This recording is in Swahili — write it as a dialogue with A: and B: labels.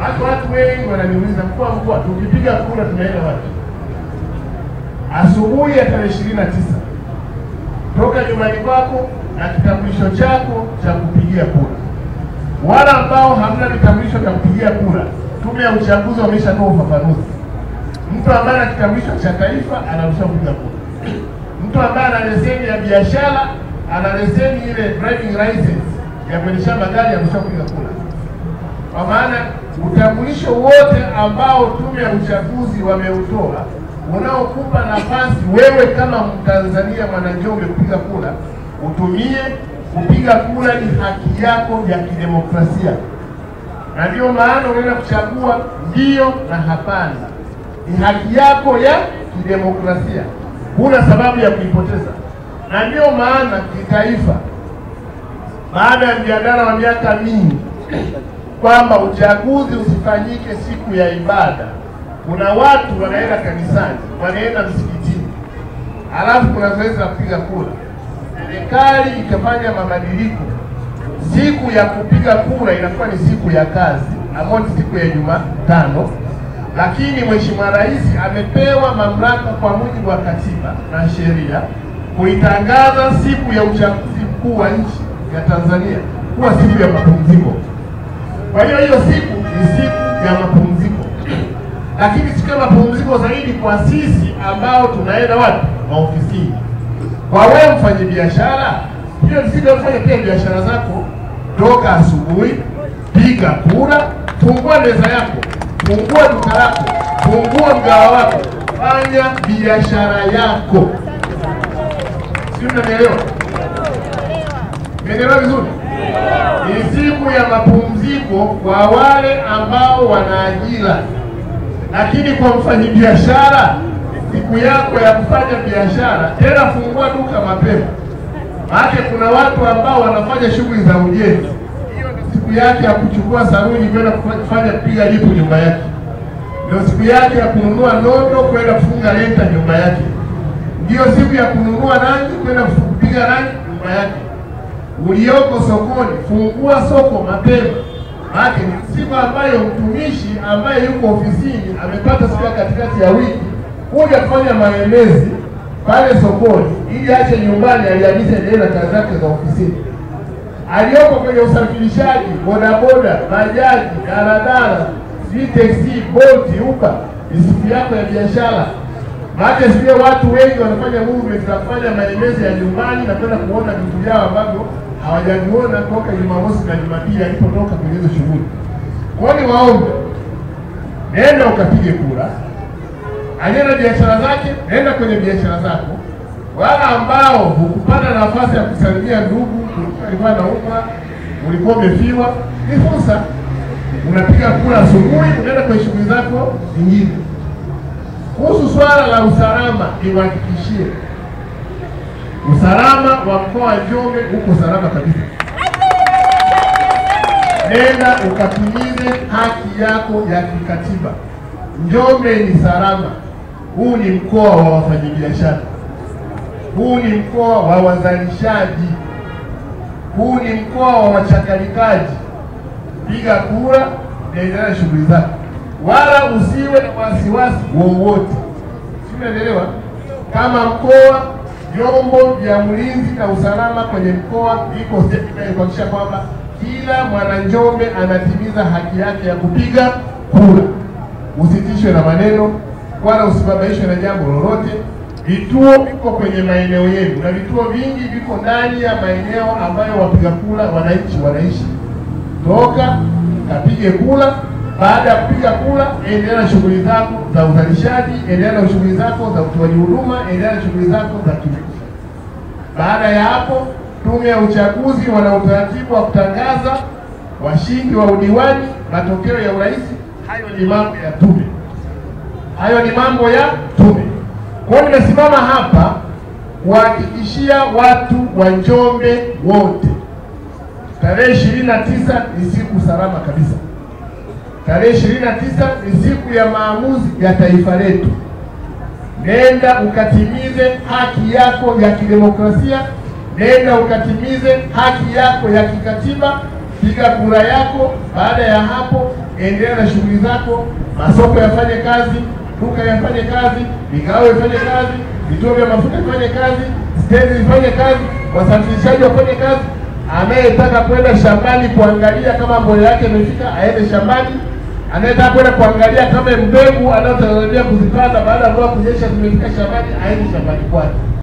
A: Watu wengi wananiuliza, mkuu, tukipiga kura tunaenda wapi? Asubuhi ya tarehe 29 toka nyumbani kwako na kitambulisho chako cha kupigia kura. Wale ambao hamna vitambulisho vya kupigia kura, Tume ya Uchaguzi wameshatoa ufafanuzi. Mtu ambaye ana kitambulisho cha taifa anaruhusiwa kupiga kura. Mtu ambaye ana leseni ya biashara, ana leseni ile driving license ya kuendesha magari anaruhusiwa kupiga kura. Kwa maana utambulisho wote ambao Tume ya Uchaguzi wameutoa unaokupa nafasi wewe kama Mtanzania mwananjombe kupiga kura, utumie. Kupiga kura ni haki yako ya kidemokrasia, na ndio maana unaenda kuchagua ndio na hapana. Ni haki yako ya kidemokrasia, huna sababu ya kuipoteza. Na ndio maana kitaifa, baada ya mjadala wa miaka mingi kwamba uchaguzi usifanyike siku ya ibada, kuna watu wanaenda kanisani, wanaenda msikitini, alafu kuna zoezi la kupiga kura. Serikali ikafanya mabadiliko, siku ya kupiga kura inakuwa ni siku ya kazi, ambayo ni siku ya Jumatano, lakini Mheshimiwa Rais amepewa mamlaka kwa mujibu wa katiba na sheria kuitangaza siku ya uchaguzi mkuu wa nchi ya Tanzania kuwa siku ya mapumziko. Kwa hiyo siku ni siku ya mapumziko, lakini siku ya mapumziko zaidi kwa sisi ambao tunaenda wapi? Maofisini. Kwa wewe mfanye biashara, hiyo siku ya kufanya pia biashara zako, toka asubuhi, piga kura, fungua meza yako, fungua duka lako, fungua mgawa wako, fanya biashara yako. Sio, mnaelewa? Mnaelewa vizuri? Ni siku ya mapumziko kwa wale ambao wana ajira, lakini kwa mfanyabiashara siku yako ya kufanya biashara, tena fungua duka mapema. Maana kuna watu ambao wanafanya shughuli za ujenzi, hiyo ndio siku yake ya kuchukua saruni kwenda kufanya kupiga lipu nyumba yake, ndio siku yake ya kununua nondo kwenda kufunga lenta nyumba yake, ndio siku ya kununua rangi kwenda kupiga rangi nyumba yake. Ulioko sokoni, fungua soko mapema. Maana ni siku ambayo mtumishi ambaye yuko ofisini amepata siku ya katikati ya wiki kuja kufanya maemezi pale sokoni, ili aache nyumbani aliagize endelee na kazi zake za ofisini. Aliyoko kwenye usafirishaji, bodaboda, bajaji, daladala, taxi, Bolt, Uber, ni siku yako ya biashara. Maana sio watu wengi wanafanya movement za kufanya maemezi ya nyumbani na kwenda kuona vitu vyao ambavyo hawajaviona toka Jumamosi na Jumapili alipotoka kwenye hizo shughuli. Kwa hiyo waombe, nenda ukapige kura. Alienda biashara zake, nenda kwenye biashara zako. Wala ambao hukupata nafasi ya kusalimia ndugu, ulikuwa na umma, ulikuwa umefiwa, ni fursa. Unapiga kura asubuhi, unaenda kwenye shughuli zako zingine. Kuhusu swala la usalama, niwahakikishie usalama wa mkoa wa Njombe uko salama kabisa. Nenda ukatimize haki yako ya kikatiba. Njombe ni salama. Huu ni mkoa wa wafanyabiashara, huu ni mkoa wa wazalishaji, huu ni mkoa wa wachakalikaji. Piga kura, endelea na shughuli zako, wala usiwe na wasiwasi wowote. Umeelewa? Kama mkoa, vyombo vya ulinzi na usalama kwenye mkoa viko sehemu kuhakikisha kwamba kila mwana Njombe anatimiza haki yake ya kupiga kura. Usitishwe na maneno wala usibabaishwe na jambo lolote. Vituo viko kwenye maeneo yenu, na vituo vingi viko ndani ya maeneo ambayo wapiga kura wananchi wanaishi. Toka kapige kura. Baada ya kupiga kura, endelea na shughuli zako za uzalishaji, endelea na shughuli zako za utoaji huduma, endelea na shughuli zako za kiuchumi. Baada ya hapo, Tume ya Uchaguzi wana utaratibu wa kutangaza washindi wa udiwani, matokeo ya urais. Hayo ni mambo ya tume, hayo ni mambo ya tume. Kwa hiyo nimesimama hapa kuhakikishia watu wa Njombe wote, tarehe 29 ni siku salama kabisa. Tarehe 29 ni siku ya maamuzi ya taifa letu. Nenda ukatimize haki yako ya kidemokrasia, nenda ukatimize haki yako ya kikatiba, piga kura yako. Baada ya hapo endelea na shughuli zako, masoko yafanye kazi, duka yafanye kazi, migao ifanye kazi, vituo vya mafuta ifanye kazi, stendi ifanye kazi, wasafirishaji wafanye kazi. Anayetaka kwenda shambani kuangalia kama mbolea yake imefika aende shambani. Anayetaka kwenda kuangalia kama mbegu anayotarajia kuzipanda baada ya mvua kunyesha zimefika shambani aende shambani kwake.